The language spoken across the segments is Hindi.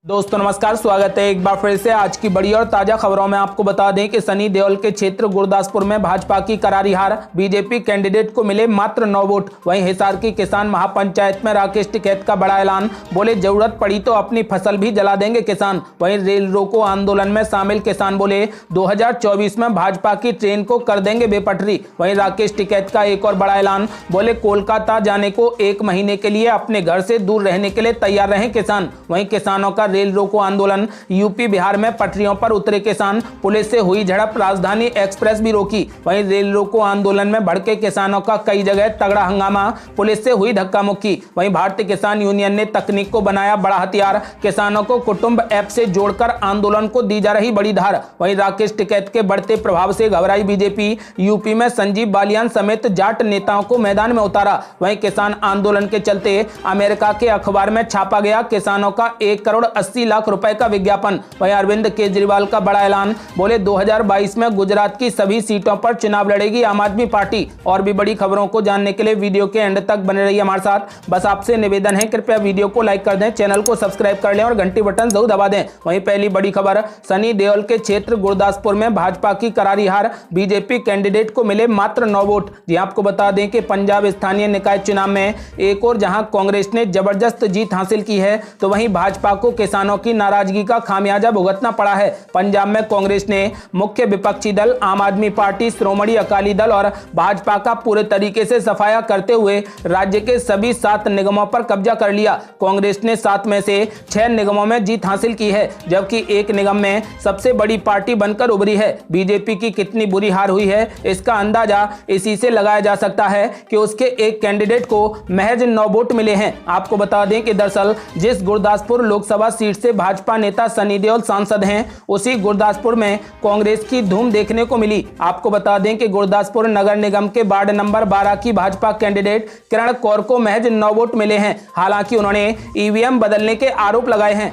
दोस्तों नमस्कार, स्वागत है एक बार फिर से आज की बड़ी और ताजा खबरों में। आपको बता दें कि सनी देओल के क्षेत्र गुरदासपुर में भाजपा की करारी हार, बीजेपी कैंडिडेट को मिले मात्र 9 वोट। वहीं हिसार की किसान महापंचायत में राकेश टिकैत का बड़ा ऐलान, बोले जरूरत पड़ी तो अपनी फसल भी जला देंगे किसान। वहीं रेल रोको आंदोलन में शामिल किसान बोले 2024 में भाजपा की ट्रेन को कर देंगे बेपटरी। वहीं राकेश टिकैत का एक और बड़ा ऐलान, बोले कोलकाता जाने को 1 महीने के लिए अपने घर से दूर रहने के लिए तैयार रहे किसान। वहीं किसानों का रेल रोको आंदोलन, यूपी बिहार में पटरियों पर उतरे किसान, पुलिस से हुई झड़प, राजधानी एक्सप्रेस भी रोकी। वहीं रेल रोको आंदोलन में भड़के किसानों का कई जगह तगड़ा हंगामा, पुलिस से हुई धक्का मुक्की। वहीं भारतीय किसान यूनियन ने तकनीक को बनाया बड़ा हथियार, किसानों को कुटुंब ऐप से जोड़कर आंदोलन को दी जा रही बड़ी धार। वहीं राकेश टिकैत के बढ़ते प्रभाव से घबराई बीजेपी, यूपी में संजीव बालियान समेत जाट नेताओं को मैदान में उतारा। वहीं किसान आंदोलन के चलते अमेरिका के अखबार में छापा गया किसानों का 1 करोड़ 80 लाख रुपए का विज्ञापन। वहीं अरविंद केजरीवाल का बड़ा ऐलान, बोले 2022 में गुजरात की सभी सीटों पर चुनाव लड़ेगी आम आदमी पार्टी। और भी बड़ी खबरों को जानने के लिए वीडियो के एंड तक बने रहिए हमारे साथ। बस आपसे निवेदन है, कृपया वीडियो को लाइक कर दें, चैनल को सब्सक्राइब कर लें और घंटी बटन जरूर दबा दें। वहीं पहली बड़ी खबर, सनी देओल के क्षेत्र गुरदासपुर में भाजपा की करारी हार, बीजेपी कैंडिडेट को मिले मात्र 9 वोट। जी आपको बता दें कि पंजाब स्थानीय निकाय चुनाव में एक और जहां कांग्रेस ने जबरदस्त जीत हासिल की है, तो वहीं भाजपा को किसानों की नाराजगी का खामियाजा भुगतना पड़ा है। पंजाब में कांग्रेस ने मुख्य विपक्षी दल आम आदमी पार्टी, श्रोमणी अकाली दल और भाजपा का पूरे तरीके से सफाया करते हुए राज्य के सभी 7 निगमों पर कब्जा कर लिया। कांग्रेस ने 7 में से 6 निगमों में जीत हासिल की है, जबकि एक निगम में सबसे बड़ी पार्टी बनकर उभरी है। बीजेपी की कितनी बुरी हार हुई है, इसका अंदाजा इसी से लगाया जा सकता है कि उसके एक कैंडिडेट को महज 9 वोट मिले हैं। आपको बता दें कि दरअसल जिस गुरदासपुर लोकसभा सीट से भाजपा नेता सनी देओल सांसद हैं, उसी गुरदासपुर में कांग्रेस की धूम देखने को मिली। आपको बता दें कि गुरदासपुर नगर निगम के वार्ड नंबर 12 की भाजपा कैंडिडेट किरण कौर को महज 9 वोट मिले हैं। हालांकि उन्होंने ईवीएम बदलने के आरोप लगाए हैं।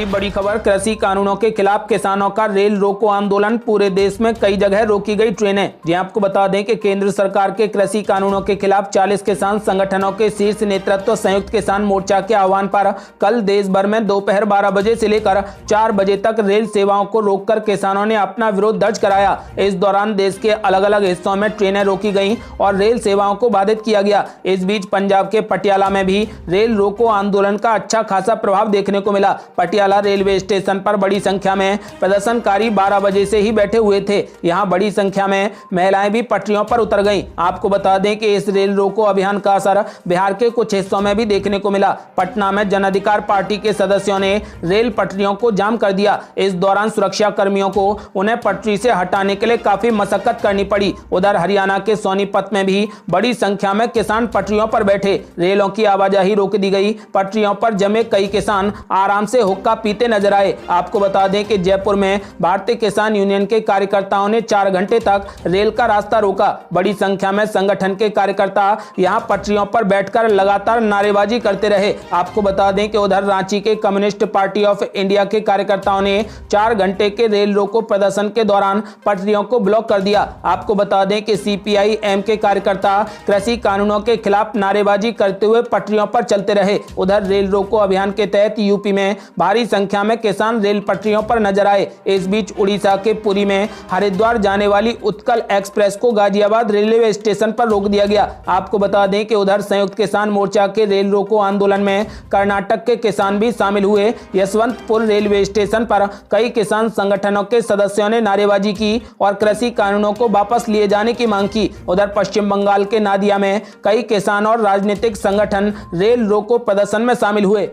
बड़ी खबर, कृषि कानूनों के खिलाफ किसानों का रेल रोको आंदोलन, पूरे देश में कई जगह रोकी गई ट्रेनें। जी आपको बता दें कि केंद्र सरकार के कृषि कानूनों के खिलाफ 40 किसान संगठनों के शीर्ष नेतृत्व संयुक्त किसान मोर्चा के आह्वान पर कल देश भर में दोपहर 12 बजे से लेकर 4 बजे तक रेल सेवाओं को रोककर किसानों ने अपना विरोध दर्ज कराया। इस दौरान देश के अलग अलग हिस्सों में ट्रेनें रोकी गईं और रेल सेवाओं को बाधित किया गया। इस बीच पंजाब के पटियाला में भी रेल रोको आंदोलन का अच्छा खासा प्रभाव देखने को मिला। पटियाला रेलवे स्टेशन पर बड़ी संख्या में प्रदर्शनकारी 12 बजे से ही बैठे हुए थे। यहाँ बड़ी संख्या में महिलाएं भी पटरियों पर उतर गईं। आपको बता दें कि इस रेल रोको अभियान का असर बिहार के कुछ हिस्सों में भी देखने को मिला। पटना में जन अधिकार पार्टी के सदस्यों ने रेल पटरियों को जाम कर दिया। इस दौरान सुरक्षा कर्मियों को उन्हें पटरी से हटाने के लिए काफी मशक्कत करनी पड़ी। उधर हरियाणा के सोनीपत में भी बड़ी संख्या में किसान पटरियों पर बैठे, रेलों की आवाजाही रोक दी गई। पटरियों पर जमे कई किसान आराम से हुक्का पीते नजर आए। आपको बता दें कि जयपुर में भारतीय किसान यूनियन के कार्यकर्ताओं ने 4 घंटे तक रेल का रास्ता रोका। बड़ी संख्या में संगठन के कार्यकर्ता यहां पटरियों पर बैठकर लगातार नारेबाजी करते रहे। आपको बता दें कि उधर रांची के कम्युनिस्ट पार्टी ऑफ इंडिया के कार्यकर्ताओं ने 4 घंटे के रेल रोको प्रदर्शन के दौरान पटरियों को ब्लॉक कर दिया। आपको बता दें कि सीपीआई-एम के कार्यकर्ता कृषि कानूनों के खिलाफ नारेबाजी करते हुए पटरियों पर चलते रहे। उधर रेल रोको अभियान के तहत यूपी में भारी संख्या में किसान रेल पटरियों पर नजर आए। इस बीच उड़ीसा के पुरी में हरिद्वार जाने वाली उत्कल एक्सप्रेस को गाजियाबाद रेलवे स्टेशन पर रोक दिया गया। आपको बता दें कि उधर संयुक्त किसान मोर्चा के रेल रोको आंदोलन में कर्नाटक के किसान भी शामिल हुए। यशवंतपुर रेलवे स्टेशन पर कई किसान संगठनों के सदस्यों ने नारेबाजी की और कृषि कानूनों को वापस लिए जाने की मांग की। उधर पश्चिम बंगाल के नादिया में कई किसान और राजनीतिक संगठन रेल रोको प्रदर्शन में शामिल हुए।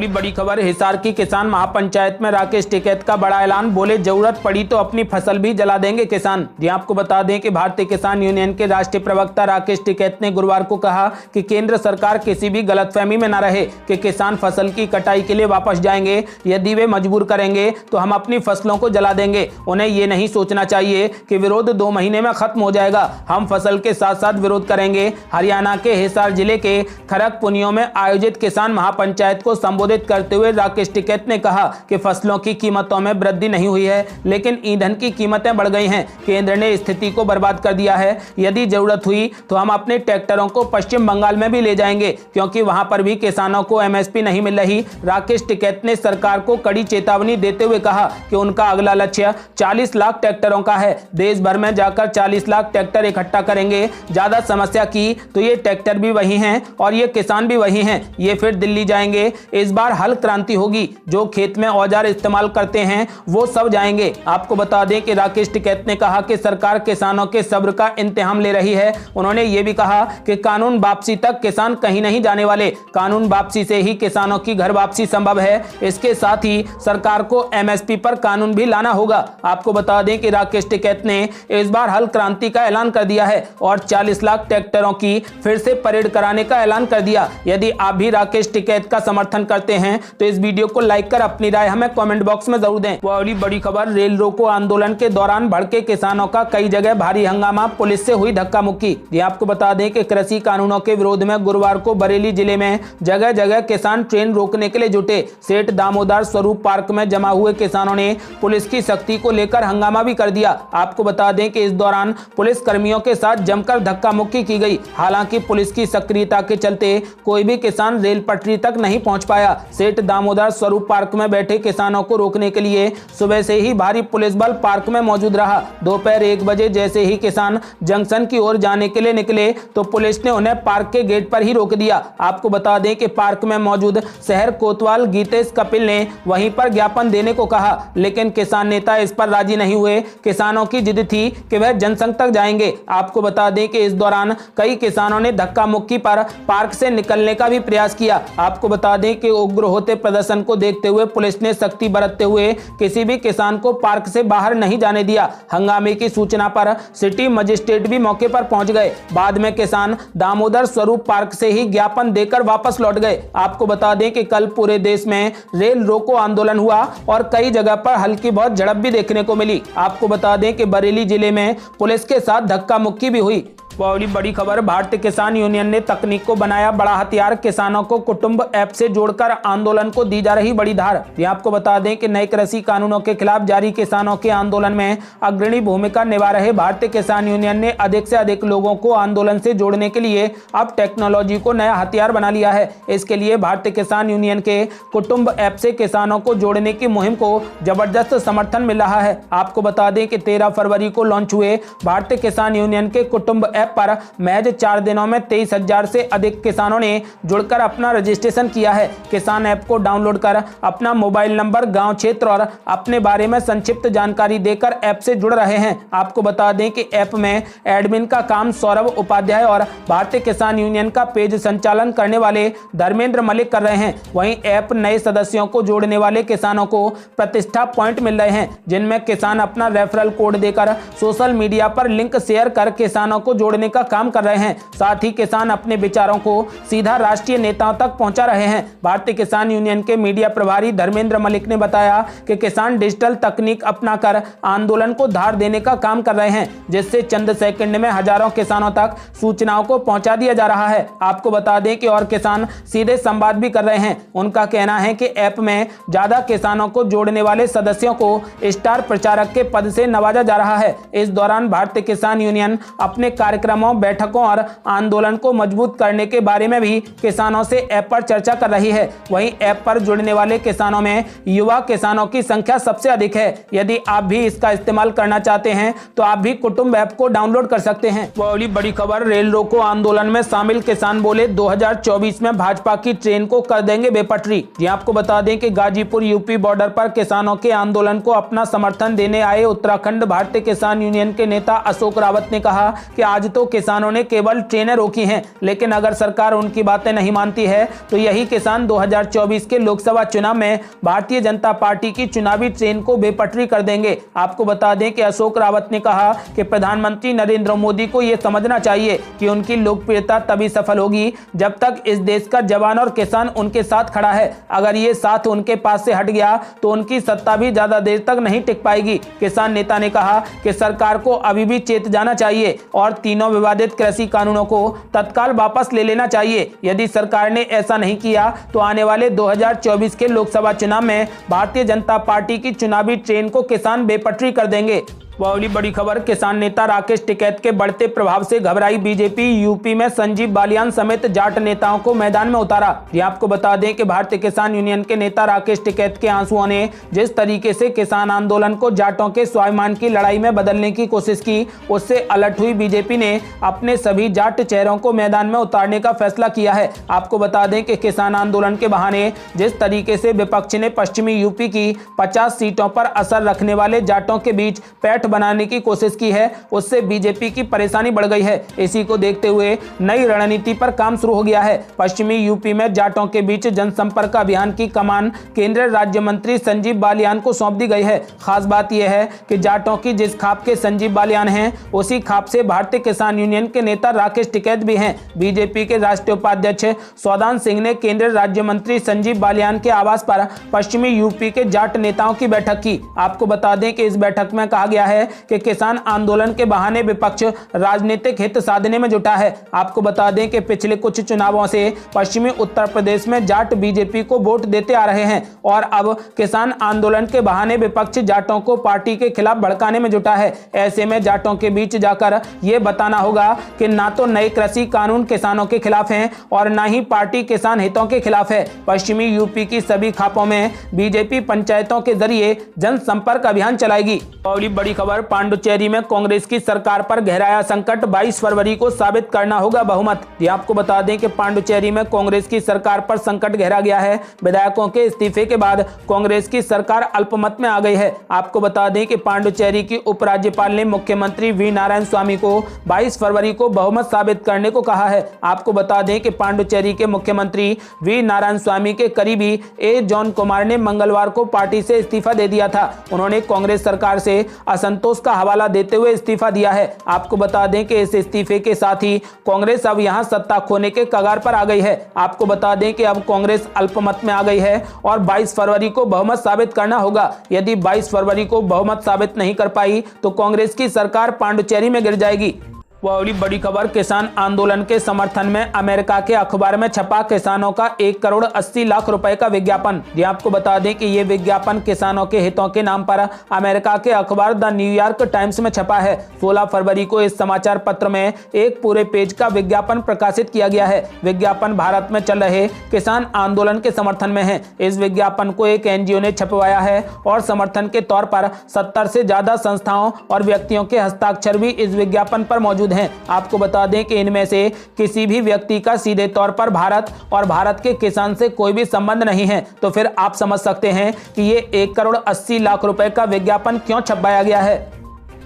बड़ी खबर, हिसार की किसान महापंचायत में राकेश टिकैत का बड़ा ऐलान, बोले जरूरत पड़ी तो अपनी फसल भी जला देंगे किसान। जी आपको बता दें कि भारतीय किसान यूनियन के राष्ट्रीय प्रवक्ता राकेश टिकैत ने गुरुवार को कहा कि केंद्र सरकार किसी भी गलतफहमी में न रहे कि किसान फसल की कटाई के लिए वापस जाएंगे। यदि वे मजबूर करेंगे तो हम अपनी फसलों को जला देंगे। उन्हें ये नहीं सोचना चाहिए कि विरोध 2 महीने में खत्म हो जाएगा। हम फसल के साथ साथ विरोध करेंगे। हरियाणा के हिसार जिले के खरगपुनियों में आयोजित किसान महापंचायत को संबोधित करते हुए राकेश टिकैत ने कहा कि फसलों की कीमतों में वृद्धि नहीं हुई है, लेकिन ईंधन की कीमतें बढ़ गई हैं। केंद्र ने स्थिति को बर्बाद कर दिया है। यदि जरूरत हुई तो हम अपने ट्रैक्टरों को पश्चिम बंगाल में भी ले जाएंगे, क्योंकि वहां पर भी किसानों को एमएसपी नहीं मिल रही। राकेश टिकैत ने ने सरकार को कड़ी चेतावनी देते हुए कहा कि उनका अगला लक्ष्य 40 लाख ट्रैक्टरों का है। देश भर में जाकर 40 लाख ट्रैक्टर इकट्ठा करेंगे। ज्यादा समस्या की तो ये ट्रैक्टर भी वही हैं और ये किसान भी वही हैं। ये फिर दिल्ली जाएंगे। इस बार हल क्रांति होगी। जो खेत में औजार इस्तेमाल करते हैं वो सब जाएंगे। आपको बता दें कि राकेश टिकैत ने कहा कि सरकार किसानों के सब्र का इम्तिहान ले रही है। उन्होंने ये भी कहा कि कानून वापसी तक किसान कहीं नहीं जाने वाले। कानून वापसी से ही किसानों की घर वापसी संभव है। इसके साथ ही सरकार को एमएसपी पर कानून भी लाना होगा। आपको बता दें कि राकेश टिकैत ने इस बार हल क्रांति का ऐलान कर दिया है और 40 लाख ट्रैक्टरों की फिर से परेड कराने का ऐलान कर दिया। यदि आप भी राकेश टिकैत का समर्थन करते हैं तो इस वीडियो को लाइक कर अपनी राय हमें कमेंट बॉक्स में जरूर दें। वह बड़ी खबर, रेल रोको आंदोलन के दौरान भड़के किसानों का कई जगह भारी हंगामा, पुलिस से हुई धक्का मुक्की। ये आपको बता दें कि कृषि कानूनों के विरोध में गुरुवार को बरेली जिले में जगह जगह किसान ट्रेन रोकने के लिए जुटे। सेठ दामोदर स्वरूप पार्क में जमा हुए किसानों ने पुलिस की सख्ती को लेकर हंगामा भी कर दिया। आपको बता दें कि इस दौरान पुलिस कर्मियों के साथ जमकर धक्का मुक्की की गई। हालांकि पुलिस की सक्रियता के चलते कोई भी किसान रेल पटरी तक नहीं पहुंच पाया। सेठ दामोदर स्वरूप पार्क में बैठे किसानों को रोकने के लिए सुबह से ही भारी पुलिस बल पार्क में मौजूद रहा। दोपहर 1 बजे जैसे ही किसान जंक्शन की ओर जाने के लिए निकले तो पुलिस ने उन्हें पार्क के गेट पर ही रोक दिया। आपको बता दें कि पार्क में मौजूद शहर कोतवाल गीतेश कपिल ने वहीं पर ज्ञापन देने को कहा, लेकिन किसान नेता इस पर राजी नहीं हुए। किसानों की जिद थी कि वह जनसंघ तक जाएंगे। आपको बता दें कि इस दौरान कई किसानों ने धक्का मुक्की पर पार्क से निकलने का भी प्रयास किया। आपको बता दें कि उग्र होते प्रदर्शन को देखते हुए पुलिस ने सख्ती बरतते हुए किसी भी किसान को पार्क से बाहर नहीं जाने दिया। हंगामे की सूचना पर सिटी मजिस्ट्रेट भी मौके पर पहुंच गए। बाद में किसान दामोदर स्वरूप पार्क से ही ज्ञापन देकर वापस लौट गए। आपको बता दें कि कल पूरे देश में रेल रोको आंदोलन हुआ और कई जगह पर हल्की बहुत झड़प भी देखने को मिली। आपको बता दें कि बरेली जिले में पुलिस के साथ धक्का मुक्की भी हुई। बड़ी खबर, भारतीय किसान यूनियन ने तकनीक को बनाया बड़ा हथियार, किसानों को कुटुंब ऐप से जोड़कर आंदोलन को दी जा रही बड़ी धार। ये आपको बता दें कि नए कृषि कानूनों के खिलाफ जारी किसानों के आंदोलन में अग्रणी भूमिका निभा रहे भारतीय किसान यूनियन ने अधिक से अधिक लोगों को आंदोलन से जोड़ने के लिए अब टेक्नोलॉजी को नया हथियार बना लिया है। इसके लिए भारतीय किसान यूनियन के कुटुंब ऐप से किसानों को जोड़ने की मुहिम को जबरदस्त समर्थन मिल रहा है। आपको बता दें कि 13 फरवरी को लॉन्च हुए भारतीय किसान यूनियन के कुटुंब ऐप पर महज 4 दिनों में 23,000 से अधिक किसानों ने जुड़कर अपना रजिस्ट्रेशन किया है। किसान ऐप को डाउनलोड कर अपना मोबाइल नंबर, गांव, क्षेत्र और अपने बारे में संक्षिप्त जानकारी देकर ऐप से जुड़ रहे हैं। आपको बता दें कि ऐप में एडमिन का काम सौरभ उपाध्याय और भारतीय किसान यूनियन का पेज संचालन करने वाले धर्मेंद्र मलिक कर रहे हैं। वहीं ऐप नए सदस्यों को जोड़ने वाले किसानों को प्रतिष्ठा पॉइंट मिल रहे हैं, जिनमें किसान अपना रेफरल कोड देकर सोशल मीडिया पर लिंक शेयर कर किसानों को जोड़ने का काम कर रहे हैं। साथ ही किसान अपने विचारों को सीधा राष्ट्रीय नेताओं तक पहुंचा रहे हैं। भारतीय किसान यूनियन के मीडिया प्रभारी धर्मेंद्र मलिक ने बताया कि किसान डिजिटल तकनीक अपनाकर आंदोलन को धार देने का काम कर रहे हैं, जिससे चंद सेकंड में हजारों किसानों तक सूचनाओं को पहुंचा दिया जा रहा है। आपको बता दें कि और किसान सीधे संवाद भी कर रहे हैं। उनका कहना है कि ऐप में ज्यादा किसानों को जोड़ने वाले सदस्यों को स्टार प्रचारक के पद से नवाजा जा रहा है। इस दौरान भारतीय किसान यूनियन अपने कार्यक्रमों, बैठकों और आंदोलन को मजबूत करने के बारे में भी किसानों से ऐप पर चर्चा कर रही है। वहीं ऐप पर जुड़ने वाले किसानों में युवा किसानों की संख्या सबसे अधिक है। यदि आप भी इसका इस्तेमाल करना चाहते हैं तो आप भी कुटुंब ऐप को डाउनलोड कर सकते हैं। बड़ी खबर, रेल रोको आंदोलन में शामिल किसान बोले 2024 में भाजपा की ट्रेन को कर देंगे बेपटरी। ये आपको बता दें कि गाजीपुर यूपी बॉर्डर पर किसानों के आंदोलन को अपना समर्थन देने आए उत्तराखंड भारतीय किसान यूनियन के नेता अशोक रावत ने कहा कि आज तो किसानों ने केवल ट्रेनें रोकी हैं, लेकिन अगर सरकार उनकी बातें नहीं मानती है तो यही किसान 2024 के लोकसभा चुनाव में भारतीय जनता पार्टी की चुनावी ट्रेन को बेपटरी कर देंगे। आपको बता दें कि अशोक रावत ने कहा कि प्रधानमंत्री नरेंद्र मोदी को यह समझना चाहिए कि उनकी लोकप्रियता तभी सफल होगी जब तक इस देश का जवान और किसान उनके साथ खड़ा है। अगर ये साथ उनके पास से हट गया तो उनकी सत्ता भी ज्यादा देर तक नहीं टिक पाएगी। किसान नेता ने कहा कि सरकार को अभी भी चेत जाना चाहिए और तीनों विवादित कृषि कानूनों को तत्काल वापस ले लेना चाहिए। यदि सरकार ने ऐसा नहीं किया तो आने वाले 2024 के लोकसभा चुनाव में भारतीय जनता पार्टी की चुनावी ट्रेन को किसान बेपटरी कर देंगे। अगली बड़ी खबर, किसान नेता राकेश टिकैत के बढ़ते प्रभाव से घबराई बीजेपी, यूपी में संजीव बालियान समेत जाट नेताओं को मैदान में उतारा। ये आपको बता दें कि भारतीय किसान यूनियन के नेता राकेश टिकैत के आंसुओं ने जिस तरीके से किसान आंदोलन को जाटों के स्वाभिमान की लड़ाई में बदलने की कोशिश की, उससे अलर्ट हुई बीजेपी ने अपने सभी जाट चेहरों को मैदान में उतारने का फैसला किया है। आपको बता दें कि किसान आंदोलन के बहाने जिस तरीके से विपक्ष ने पश्चिमी यूपी की 50 सीटों पर असर रखने वाले जाटों के बीच पैठ बनाने की कोशिश की है, उससे बीजेपी की परेशानी बढ़ गई है। इसी को देखते हुए नई रणनीति पर काम शुरू हो गया है। पश्चिमी यूपी में जाटों के बीच जनसंपर्क अभियान की कमान केंद्रीय राज्य मंत्री संजीव बालियान को सौंप दी गई है। खास बात यह है कि जाटों की जिस खाप के संजीव बालियान हैं, उसी खाप से भारतीय किसान यूनियन के नेता राकेश टिकैत भी हैं। बीजेपी के राष्ट्रीय उपाध्यक्ष सौदान सिंह ने केंद्रीय राज्य मंत्री संजीव बालियान के आवास पर पश्चिमी यूपी के जाट नेताओं की बैठक की। आपको बता दें कि इस बैठक में कहा गया है कि किसान आंदोलन के बहाने विपक्ष राजनीतिक हित साधने में जुटा है। आपको बता दें कि पिछले कुछ चुनावों से पश्चिमी उत्तर प्रदेश में जाट बीजेपी को वोट देते आ रहे हैं और अब किसान आंदोलन के बहाने विपक्ष जाटों को पार्टी के खिलाफ भड़काने में जुटा है। ऐसे में जाटों के बीच जाकर यह बताना होगा कि ना तो नए कृषि कानून किसानों के खिलाफ हैं और ना ही पार्टी किसान हितों के खिलाफ है। पश्चिमी यूपी की सभी खापों में बीजेपी पंचायतों के जरिए जनसंपर्क अभियान चलाएगी। अगली बड़ी खबर, पांडुचेरी में कांग्रेस की सरकार पर गहराया संकट, 22 फरवरी को साबित करना होगा बहुमत। ये आपको बता दें कि पांडुचेरी में कांग्रेस की सरकार पर संकट गहरा गया है। विधायकों के इस्तीफे के बाद कांग्रेस की सरकार अल्पमत में आ गई है। आपको बता दें कि पांडुचेरी की उपराज्यपाल ने मुख्यमंत्री वी नारायण स्वामी को 22 फरवरी को बहुमत साबित करने को कहा है। आपको बता दें कि पांडुचेरी के मुख्यमंत्री वी नारायण स्वामी के करीबी ए जॉन कुमार ने मंगलवार को पार्टी से इस्तीफा दे दिया था। उन्होंने कांग्रेस सरकार से असंतोष का हवाला देते हुए इस्तीफा दिया है। आपको बता दें कि इस इस्तीफे के साथ ही कांग्रेस अब यहां सत्ता खोने के कगार पर आ गई है। आपको बता दें कि अब कांग्रेस अल्पमत में आ गई है और 22 फरवरी को बहुमत साबित करना होगा। यदि 22 फरवरी को बहुमत साबित नहीं कर पाई तो कांग्रेस की सरकार पांडुचेरी में गिर जाएगी। वह अगली बड़ी खबर, किसान आंदोलन के समर्थन में अमेरिका के अखबार में छपा किसानों का 1 करोड़ 80 लाख रुपए का विज्ञापन। ये आपको बता दें कि ये विज्ञापन किसानों के हितों के नाम पर अमेरिका के अखबार द न्यूयॉर्क टाइम्स में छपा है। 16 फरवरी को इस समाचार पत्र में एक पूरे पेज का विज्ञापन प्रकाशित किया गया है। विज्ञापन भारत में चल रहे किसान आंदोलन के समर्थन में है। इस विज्ञापन को एक एनजीओ ने छपवाया है और समर्थन के तौर पर 70 से ज्यादा संस्थाओं और व्यक्तियों के हस्ताक्षर भी इस विज्ञापन पर मौजूद हैं। आपको बता दें कि इनमें से किसी भी व्यक्ति का सीधे तौर पर भारत और भारत के किसान से कोई भी संबंध नहीं है। तो फिर आप समझ सकते हैं कि ये 1 करोड़ 80 लाख रुपए का विज्ञापन क्यों छपवाया गया है।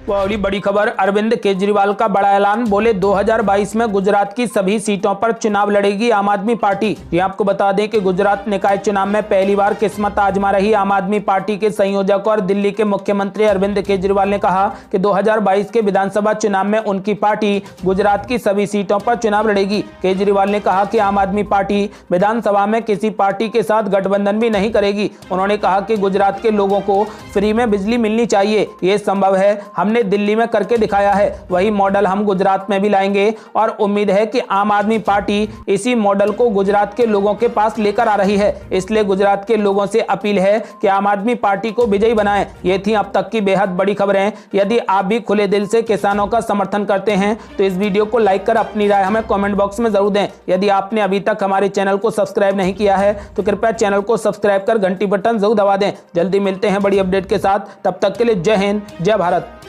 वो अगली बड़ी खबर, अरविंद केजरीवाल का बड़ा ऐलान, बोले 2022 में गुजरात की सभी सीटों पर चुनाव लड़ेगी आम आदमी पार्टी। ये आपको बता दें कि गुजरात निकाय चुनाव में पहली बार किस्मत आजमा रही आम आदमी पार्टी के संयोजक और दिल्ली के मुख्यमंत्री अरविंद केजरीवाल ने कहा कि 2022 के विधानसभा चुनाव में उनकी पार्टी गुजरात की सभी सीटों पर चुनाव लड़ेगी। केजरीवाल ने कहा कि आम आदमी पार्टी विधानसभा में किसी पार्टी के साथ गठबंधन भी नहीं करेगी। उन्होंने कहा कि गुजरात के लोगों को फ्री में बिजली मिलनी चाहिए, ये संभव है, हमने दिल्ली में करके दिखाया है, वही मॉडल हम गुजरात में भी लाएंगे और उम्मीद है कि आम आदमी पार्टी इसी मॉडल को गुजरात के लोगों के पास लेकर आ रही है। इसलिए गुजरात के लोगों से अपील है कि आम आदमी पार्टी को विजयी बनाएं। ये थी अब तक की बेहद बड़ी खबरें। यदि आप भी खुले दिल से किसानों का समर्थन करते हैं तो इस वीडियो को लाइक कर अपनी राय हमें कमेंट बॉक्स में जरूर दें। यदि आपने अभी तक हमारे चैनल को सब्सक्राइब नहीं किया है तो कृपया चैनल को सब्सक्राइब कर घंटी बटन जरूर दबा दें। जल्दी मिलते हैं बड़ी अपडेट के साथ, तब तक के लिए जय हिंद, जय भारत।